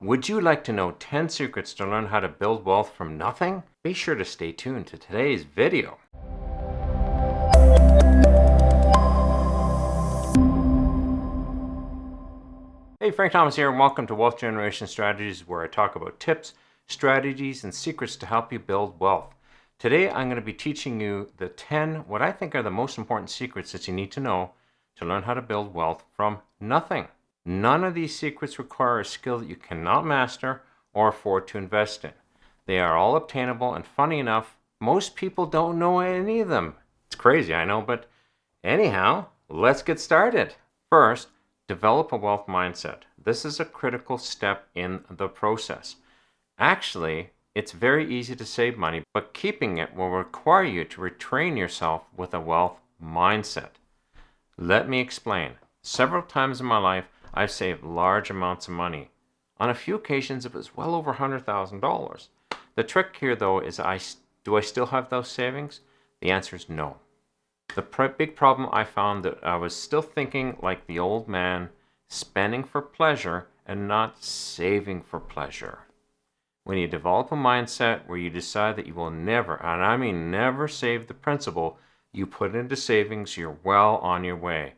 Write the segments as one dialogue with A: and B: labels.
A: Would you like to know 10 secrets to learn how to build wealth from nothing? Be sure to stay tuned to today's video. Hey, Frank Thomas here, and welcome to Wealth Generation Strategies, where I talk about tips, strategies, and secrets to help you build wealth. Today, I'm going to be teaching you the 10 what I think are the most important secrets that you need to know to learn how to build wealth from nothing. None of these secrets require a skill that you cannot master or afford to invest in. They are all obtainable, and funny enough, most people don't know any of them. It's crazy, I know, but anyhow, let's get started. First, develop a wealth mindset. This is a critical step in the process. Actually, it's very easy to save money, but keeping it will require you to retrain yourself with a wealth mindset. Let me explain. Several times in my life, I've saved large amounts of money. On a few occasions, it was well over $100,000. The trick here, though, is do I still have those savings? The answer is no. The big problem I found that I was still thinking like the old man, spending for pleasure and not saving for pleasure. When you develop a mindset where you decide that you will never, and I mean never, save the principal you put into savings, you're well on your way.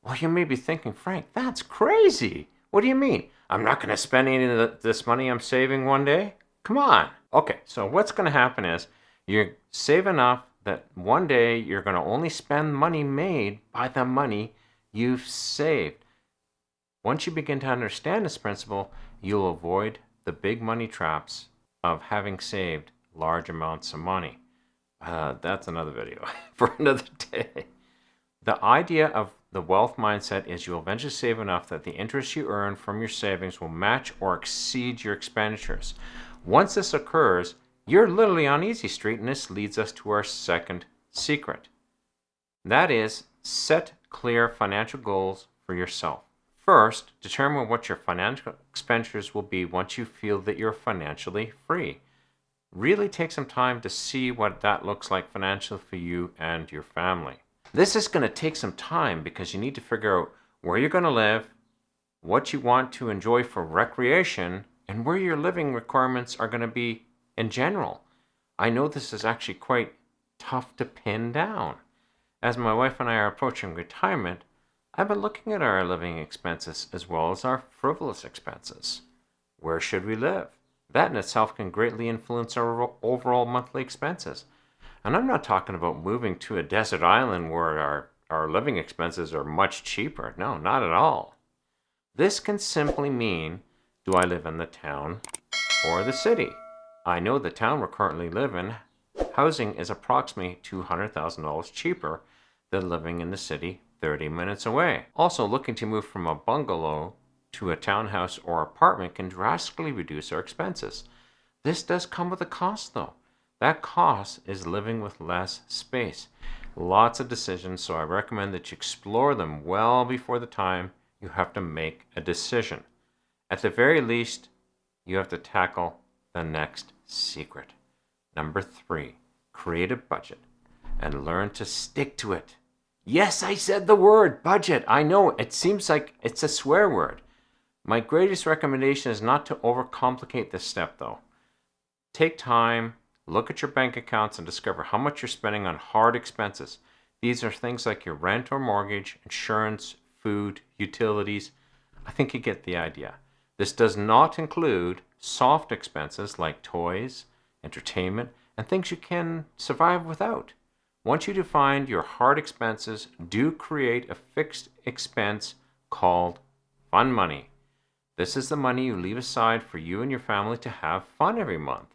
A: Well, you may be thinking, Frank, that's crazy. What do you mean? I'm not going to spend any of this money I'm saving one day? Come on. Okay, so what's going to happen is you save enough that one day you're going to only spend money made by the money you've saved. Once you begin to understand this principle, you'll avoid the big money traps of having saved large amounts of money. That's another video for another day. The idea of the wealth mindset is you'll eventually save enough that the interest you earn from your savings will match or exceed your expenditures. Once this occurs, you're literally on easy street, and this leads us to our second secret. That is, set clear financial goals for yourself. First, determine what your financial expenditures will be once you feel that you're financially free. Really take some time to see what that looks like financially for you and your family. This is going to take some time because you need to figure out where you're going to live, what you want to enjoy for recreation, and where your living requirements are going to be in general. I know this is actually quite tough to pin down. As my wife and I are approaching retirement, I've been looking at our living expenses as well as our frivolous expenses. Where should we live? That in itself can greatly influence our overall monthly expenses. And I'm not talking about moving to a desert island where our living expenses are much cheaper. No, not at all. This can simply mean, do I live in the town or the city? I know the town we currently live in, housing is approximately $200,000 cheaper than living in the city 30 minutes away. Also, looking to move from a bungalow to a townhouse or apartment can drastically reduce our expenses. This does come with a cost, though. That cost is living with less space. Lots of decisions, so I recommend that you explore them well before the time you have to make a decision. At the very least, you have to tackle the next secret. Number 3, create a budget and learn to stick to it. Yes, I said the word budget. I know it seems like it's a swear word. My greatest recommendation is not to overcomplicate this step, though. Take time. Look at your bank accounts and discover how much you're spending on hard expenses. These are things like your rent or mortgage, insurance, food, utilities. I think you get the idea. This does not include soft expenses like toys, entertainment, and things you can survive without. Once you define your hard expenses, do create a fixed expense called fun money. This is the money you leave aside for you and your family to have fun every month.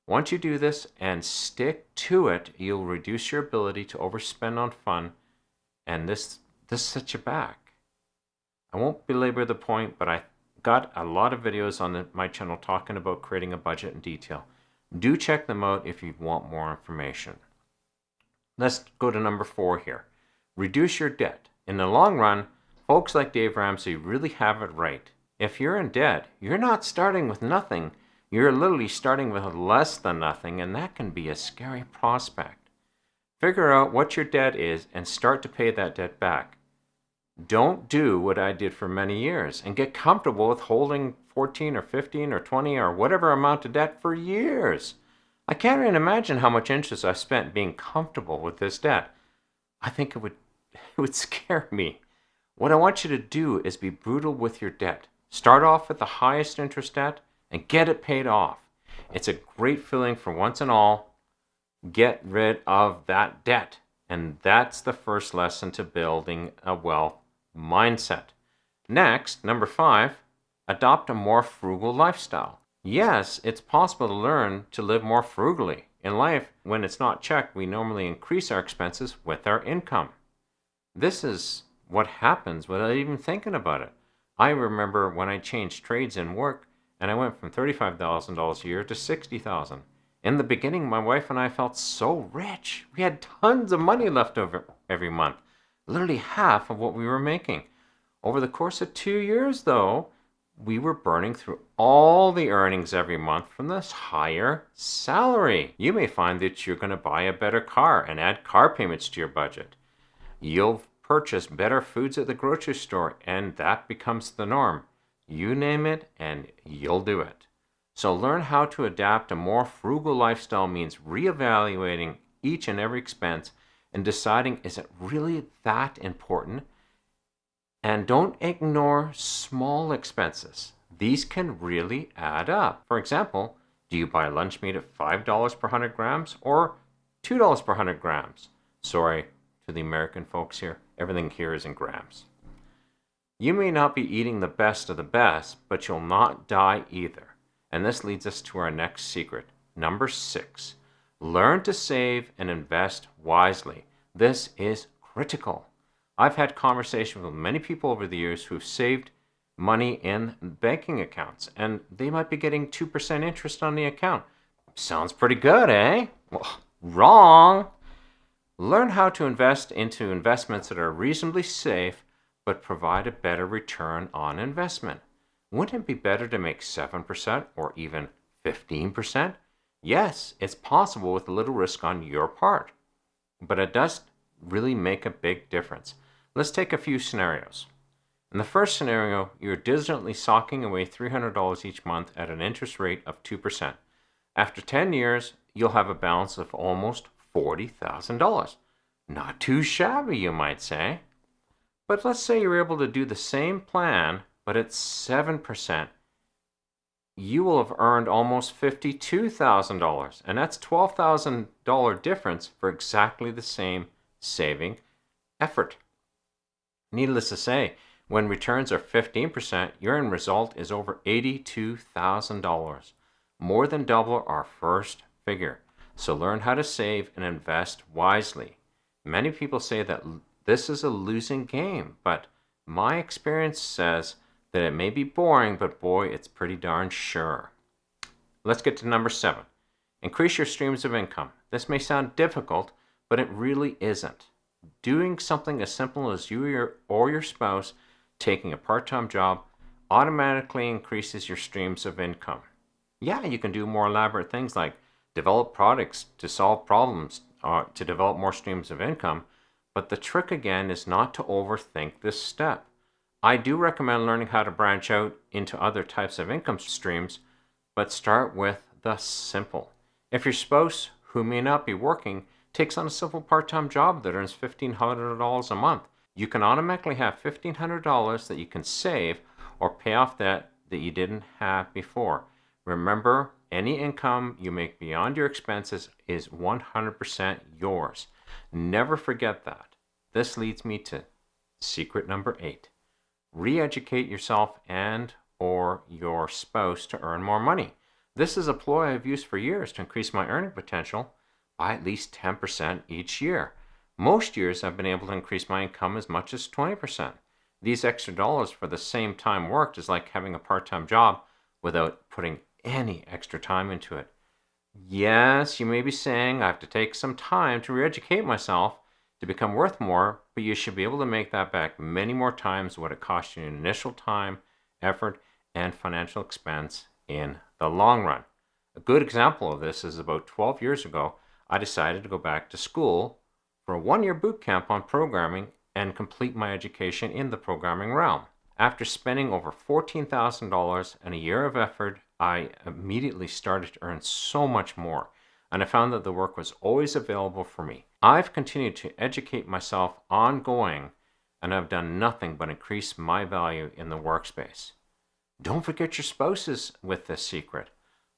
A: Once you do this and stick to it, you'll reduce your ability to overspend on fun, and this sets you back. I won't belabor the point, but I got a lot of videos on my channel talking about creating a budget in detail. Do check them out if you want more information. Let's go to number 4 here. Reduce your debt. In the long run, folks like Dave Ramsey really have it right. If you're in debt, you're not starting with nothing. You're literally starting with less than nothing, and that can be a scary prospect. Figure out what your debt is and start to pay that debt back. Don't do what I did for many years and get comfortable with holding 14 or 15 or 20 or whatever amount of debt for years. I can't even imagine how much interest I've spent being comfortable with this debt. I think it would scare me. What I want you to do is be brutal with your debt. Start off with the highest interest debt and get it paid off. It's a great feeling for once and all. Get rid of that debt. And that's the first lesson to building a wealth mindset. Next, number 5, adopt a more frugal lifestyle. Yes, it's possible to learn to live more frugally. In life, when it's not checked, we normally increase our expenses with our income. This is what happens without even thinking about it. I remember when I changed trades in work and I went from $35,000 a year to $60,000. In the beginning, my wife and I felt so rich. We had tons of money left over every month, literally half of what we were making. Over the course of 2 years, though, we were burning through all the earnings every month from this higher salary. You may find that you're going to buy a better car and add car payments to your budget. You'll purchase better foods at the grocery store, and that becomes the norm. You name it, and you'll do it. So learn how to adapt a more frugal lifestyle means reevaluating each and every expense and deciding, is it really that important? And don't ignore small expenses. These can really add up. For example, do you buy lunch meat at $5 per 100 grams or $2 per 100 grams? Sorry to the American folks here. Everything here is in grams. You may not be eating the best of the best, but you'll not die either. And this leads us to our next secret. Number 6, learn to save and invest wisely. This is critical. I've had conversations with many people over the years who've saved money in banking accounts, and they might be getting 2% interest on the account. Sounds pretty good, eh? Well, wrong. Learn how to invest into investments that are reasonably safe but provide a better return on investment. Wouldn't it be better to make 7% or even 15%? Yes, it's possible with a little risk on your part, but it does really make a big difference. Let's take a few scenarios. In the first scenario, you're diligently socking away $300 each month at an interest rate of 2%. After 10 years, you'll have a balance of almost $40,000. Not too shabby, you might say. But let's say you're able to do the same plan, but at 7%. You will have earned almost $52,000, and that's $12,000 difference for exactly the same saving effort. Needless to say, when returns are 15%, your end result is over $82,000, more than double our first figure. So learn how to save and invest wisely. Many people say that this is a losing game, but my experience says that it may be boring, but boy, it's pretty darn sure. Let's get to number 7. Increase your streams of income. This may sound difficult, but it really isn't. Doing something as simple as you or your spouse taking a part-time job automatically increases your streams of income. Yeah, you can do more elaborate things like develop products to solve problems, to develop more streams of income, but the trick again is not to overthink this step. I do recommend learning how to branch out into other types of income streams, but start with the simple. If your spouse, who may not be working, takes on a simple part-time job that earns $1,500 a month, you can automatically have $1,500 that you can save or pay off debt that you didn't have before. Remember, any income you make beyond your expenses is 100% yours. Never forget that. This leads me to secret number 8. Re-educate yourself and or your spouse to earn more money. This is a ploy I've used for years to increase my earning potential by at least 10% each year. Most years I've been able to increase my income as much as 20%. These extra dollars for the same time worked is like having a part-time job without putting any extra time into it. Yes, you may be saying I have to take some time to re-educate myself to become worth more, but you should be able to make that back many more times what it cost you in initial time, effort, and financial expense in the long run. A good example of this is about 12 years ago, I decided to go back to school for a 1-year boot camp on programming and complete my education in the programming realm. After spending over $14,000 and a year of effort, I immediately started to earn so much more, and I found that the work was always available for me. I've continued to educate myself ongoing, and I've done nothing but increase my value in the workspace. Don't forget your spouses with this secret.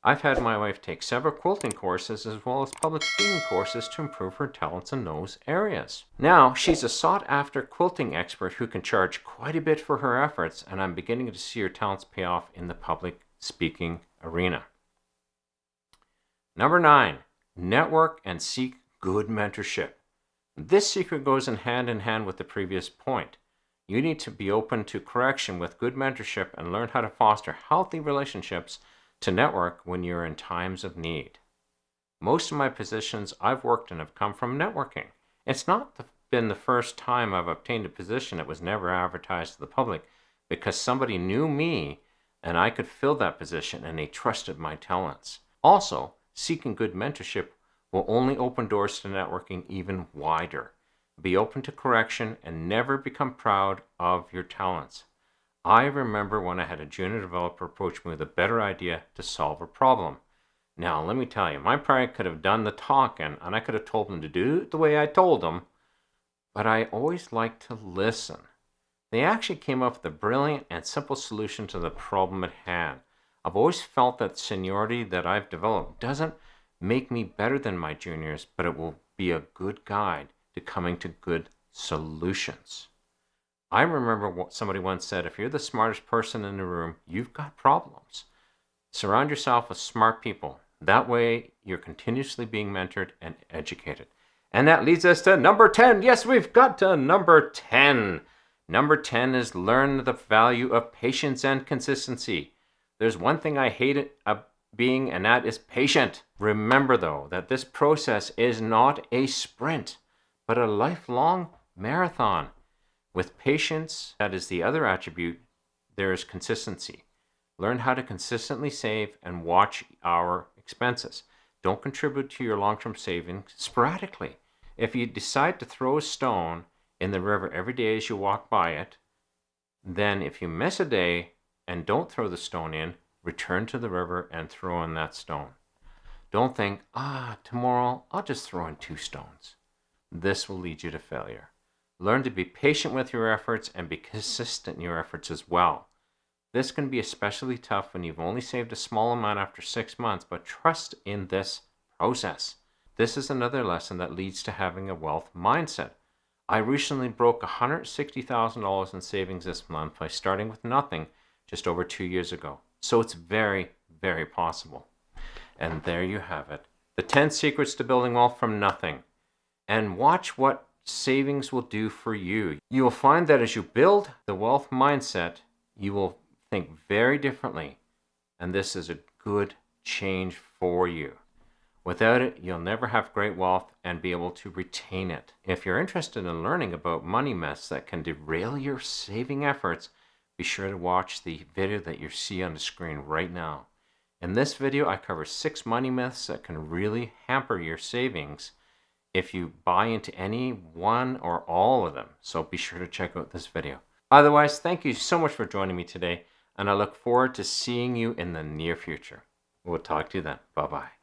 A: I've had my wife take several quilting courses as well as public speaking courses to improve her talents in those areas. Now, she's a sought-after quilting expert who can charge quite a bit for her efforts, and I'm beginning to see her talents pay off in the public speaking arena. Number 9, network and seek good mentorship. This secret goes in hand with the previous point. You need to be open to correction with good mentorship and learn how to foster healthy relationships to network when you're in times of need. Most of my positions I've worked in have come from networking. It's not been the first time I've obtained a position that was never advertised to the public because somebody knew me and I could fill that position and they trusted my talents. Also, seeking good mentorship will only open doors to networking even wider. Be open to correction and never become proud of your talents. I remember when I had a junior developer approach me with a better idea to solve a problem. Now, let me tell you, my pride could have done the talking and I could have told them to do it the way I told them, but I always like to listen. They actually came up with a brilliant and simple solution to the problem at hand. I've always felt that seniority that I've developed doesn't make me better than my juniors, but it will be a good guide to coming to good solutions. I remember what somebody once said, if you're the smartest person in the room, you've got problems. Surround yourself with smart people. That way, you're continuously being mentored and educated. And that leads us to number 10. Yes, we've got to number 10. Number 10 is learn the value of patience and consistency. There's one thing I hate being, and that is patient. Remember, though, that this process is not a sprint, but a lifelong marathon. With patience, that is the other attribute, there is consistency. Learn how to consistently save and watch our expenses. Don't contribute to your long-term savings sporadically. If you decide to throw a stone in the river every day as you walk by it, then if you miss a day and don't throw the stone in, return to the river and throw in that stone. Don't think, tomorrow I'll just throw in 2 stones. This will lead you to failure. Learn to be patient with your efforts and be consistent in your efforts as well. This can be especially tough when you've only saved a small amount after 6 months, but trust in this process. This is another lesson that leads to having a wealth mindset. I recently broke $160,000 in savings this month by starting with nothing just over 2 years ago. So it's very, very possible. And there you have it. The 10 secrets to building wealth from nothing. And watch what savings will do for you. You will find that as you build the wealth mindset, you will think very differently. And this is a good change for you. Without it, you'll never have great wealth and be able to retain it. If you're interested in learning about money myths that can derail your saving efforts, be sure to watch the video that you see on the screen right now. In this video, I cover 6 money myths that can really hamper your savings if you buy into any one or all of them. So be sure to check out this video. Otherwise, thank you so much for joining me today, and I look forward to seeing you in the near future. We'll talk to you then. Bye-bye.